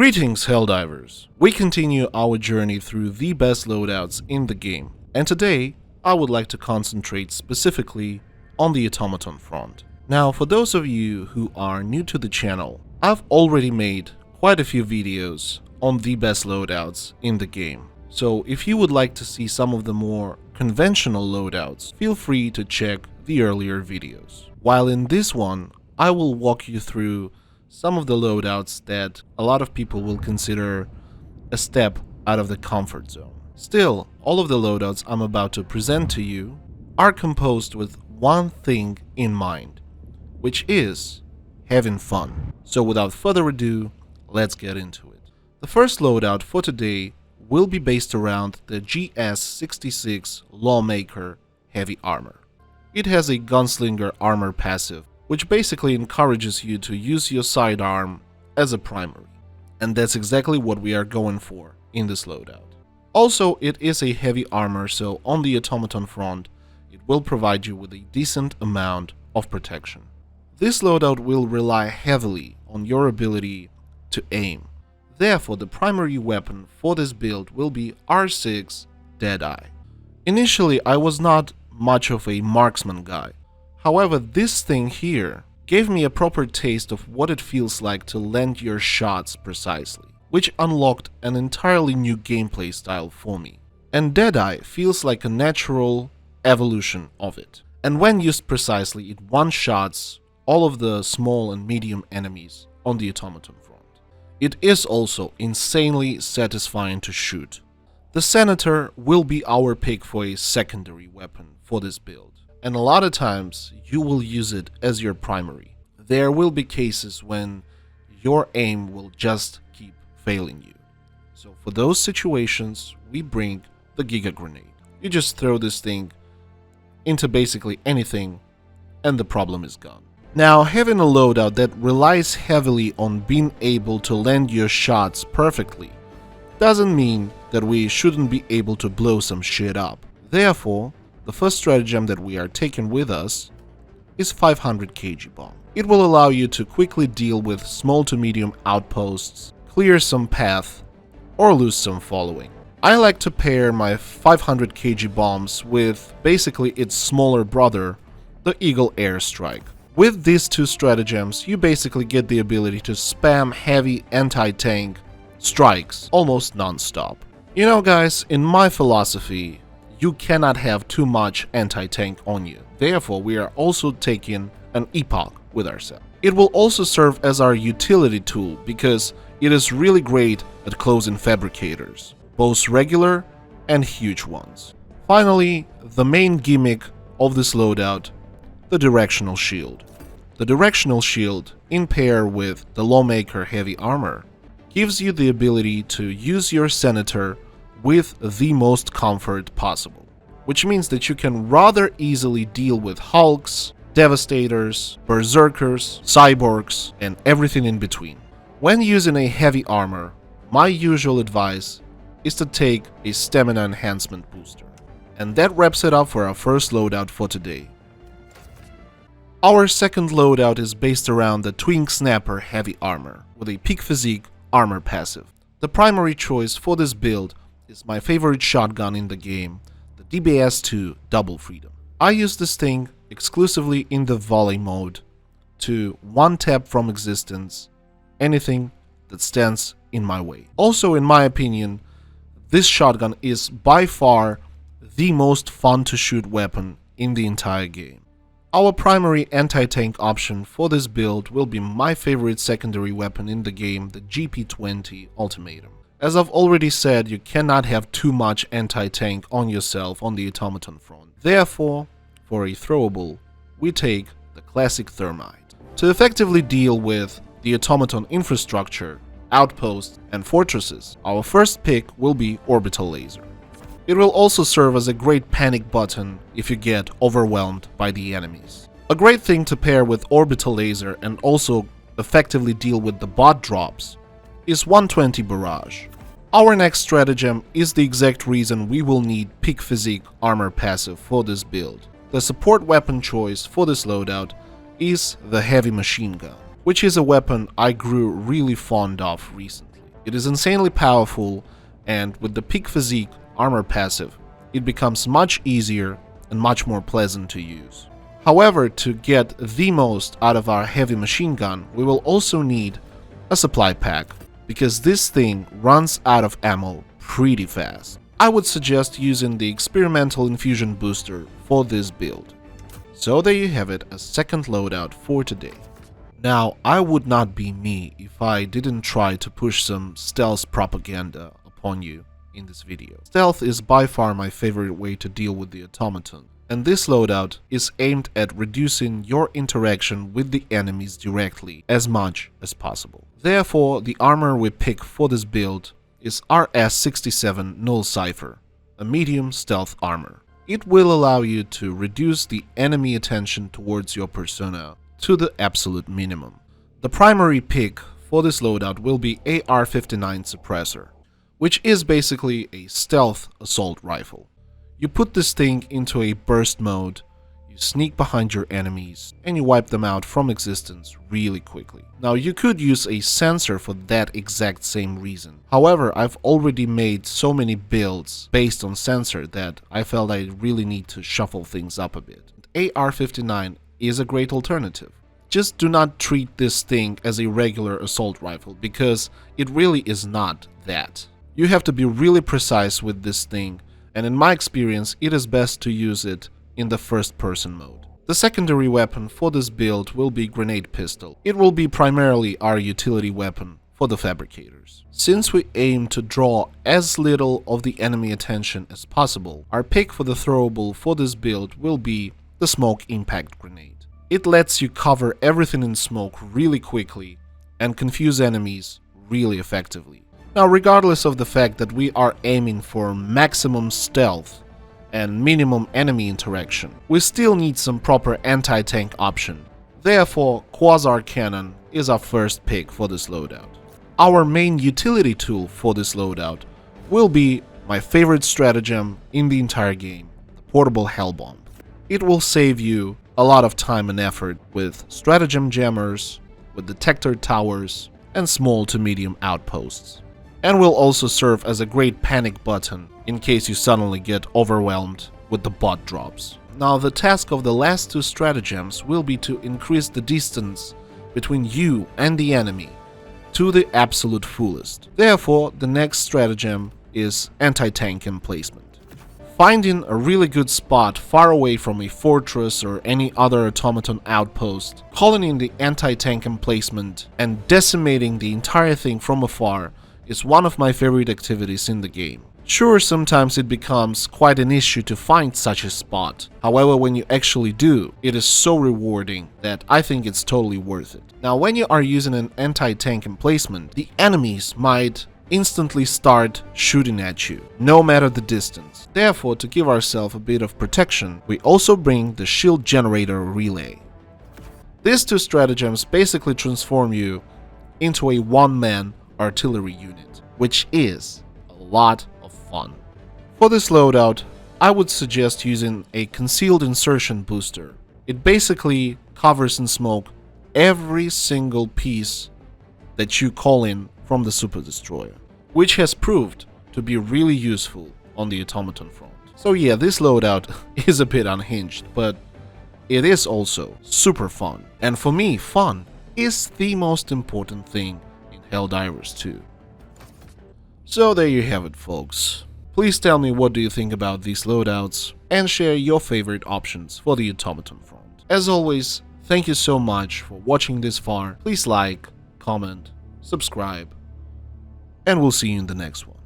Greetings, Helldivers! We continue our journey through the best loadouts in the game, and today I would like to concentrate specifically on the Automaton front. Now, for those of you who are new to the channel, I've already made quite a few videos on the best loadouts in the game. So if you would like to see some of the more conventional loadouts, feel free to check the earlier videos. While in this one, I will walk you through some of the loadouts that a lot of people will consider a step out of the comfort zone. Still, all of the loadouts I'm about to present to you are composed with one thing in mind, which is having fun. So without further ado, let's get into it. The first loadout for today will be based around the GS66 Lawmaker Heavy Armor. It has a Gunslinger armor passive, which basically encourages you to use your sidearm as a primary. And that's exactly what we are going for in this loadout. Also, it is a heavy armor, so on the Automaton front, it will provide you with a decent amount of protection. This loadout will rely heavily on your ability to aim. Therefore, the primary weapon for this build will be R6 Deadeye. Initially, I was not much of a marksman guy. However, this thing here gave me a proper taste of what it feels like to land your shots precisely, which unlocked an entirely new gameplay style for me. And Deadeye feels like a natural evolution of it. And when used precisely, it one-shots all of the small and medium enemies on the Automaton front. It is also insanely satisfying to shoot. The Senator will be our pick for a secondary weapon for this build. And a lot of times, you will use it as your primary. There will be cases when your aim will just keep failing you. So for those situations, we bring the Giga Grenade. You just throw this thing into basically anything, and the problem is gone. Now, having a loadout that relies heavily on being able to land your shots perfectly doesn't mean that we shouldn't be able to blow some shit up. Therefore, the first stratagem that we are taking with us is 500 kg bomb. It will allow you to quickly deal with small to medium outposts, clear some path, or lose some following. I like to pair my 500 kg bombs with basically its smaller brother, the Eagle Airstrike. With these two stratagems, you basically get the ability to spam heavy anti-tank strikes almost non-stop. You know guys, in my philosophy, you cannot have too much anti-tank on you. Therefore, we are also taking an Epoch with ourselves. It will also serve as our utility tool because it is really great at closing fabricators, both regular and huge ones. Finally, the main gimmick of this loadout, the directional shield. The directional shield, in pair with the Lawmaker Heavy Armor, gives you the ability to use your Senator with the most comfort possible, which means that you can rather easily deal with Hulks, Devastators, Berserkers, Cyborgs, and everything in between. When using a heavy armor, my usual advice is to take a stamina enhancement booster. And that wraps it up for our first loadout for today. Our second loadout is based around the Twink Snapper Heavy Armor with a Peak Physique armor passive. The primary choice for this build is my favorite shotgun in the game, the DBS-2 Double Freedom. I use this thing exclusively in the volley mode to one-tap from existence anything that stands in my way. Also, in my opinion, this shotgun is by far the most fun to shoot weapon in the entire game. Our primary anti-tank option for this build will be my favorite secondary weapon in the game, the GP20 Automaton. As I've already said, you cannot have too much anti-tank on yourself on the Automaton front. Therefore, for a throwable, we take the classic Thermite. To effectively deal with the Automaton infrastructure, outposts, and fortresses, our first pick will be Orbital Laser. It will also serve as a great panic button if you get overwhelmed by the enemies. A great thing to pair with Orbital Laser and also effectively deal with the bot drops is 120 Barrage. Our next stratagem is the exact reason we will need Peak Physique armor passive for this build. The support weapon choice for this loadout is the Heavy Machine Gun, which is a weapon I grew really fond of recently. It is insanely powerful, and with the peak physique armor passive, it becomes much easier and much more pleasant to use. However, to get the most out of our heavy machine gun, we will also need a supply pack, because this thing runs out of ammo pretty fast. I would suggest using the experimental infusion booster for this build. So there you have it, a second loadout for today. Now, I would not be me if I didn't try to push some stealth propaganda upon you in this video. Stealth is by far my favorite way to deal with the automaton, and this loadout is aimed at reducing your interaction with the enemies directly as much as possible. Therefore, the armor we pick for this build is RS67 Null Cipher, a medium stealth armor. It will allow you to reduce the enemy attention towards your persona to the absolute minimum. The primary pick for this loadout will be AR-59 Suppressor, which is basically a stealth assault rifle. You put this thing into a burst mode, you sneak behind your enemies, and you wipe them out from existence really quickly. Now, you could use a sensor for that exact same reason. However, I've already made so many builds based on sensor that I felt I really need to shuffle things up a bit. AR-59 is a great alternative. Just do not treat this thing as a regular assault rifle, because it really is not that. You have to be really precise with this thing, and in my experience, it is best to use it in the first-person mode. The secondary weapon for this build will be Grenade Pistol. It will be primarily our utility weapon for the fabricators. Since we aim to draw as little of the enemy attention as possible, our pick for the throwable for this build will be the Smoke Impact Grenade. It lets you cover everything in smoke really quickly and confuse enemies really effectively. Now, regardless of the fact that we are aiming for maximum stealth and minimum enemy interaction, we still need some proper anti-tank option. Therefore, Quasar Cannon is our first pick for this loadout. Our main utility tool for this loadout will be my favorite stratagem in the entire game, the Portable Hell Bomb. It will save you a lot of time and effort with stratagem jammers, with detector towers, and small to medium outposts, and will also serve as a great panic button in case you suddenly get overwhelmed with the bot drops. Now, the task of the last two stratagems will be to increase the distance between you and the enemy to the absolute fullest. Therefore, the next stratagem is anti-tank emplacement. Finding a really good spot far away from a fortress or any other automaton outpost, calling in the anti-tank emplacement, and decimating the entire thing from afar is one of my favorite activities in the game. Sure, sometimes it becomes quite an issue to find such a spot. However, when you actually do, it is so rewarding that I think it's totally worth it. Now, when you are using an anti-tank emplacement, the enemies might instantly start shooting at you, no matter the distance. Therefore, to give ourselves a bit of protection, we also bring the Shield Generator Relay. These two stratagems basically transform you into a one-man artillery unit, which is a lot of fun. For this loadout, I would suggest using a Concealed Insertion Booster. It basically covers in smoke every single piece that you call in from the Super Destroyer, which has proved to be really useful on the automaton front. So yeah, this loadout is a bit unhinged, but it is also super fun. And for me, fun is the most important thing in Helldivers 2. So there you have it, folks. Please tell me what do you think about these loadouts, and share your favorite options for the automaton front. As always, thank you so much for watching this far. Please like, comment, subscribe, and we'll see you in the next one.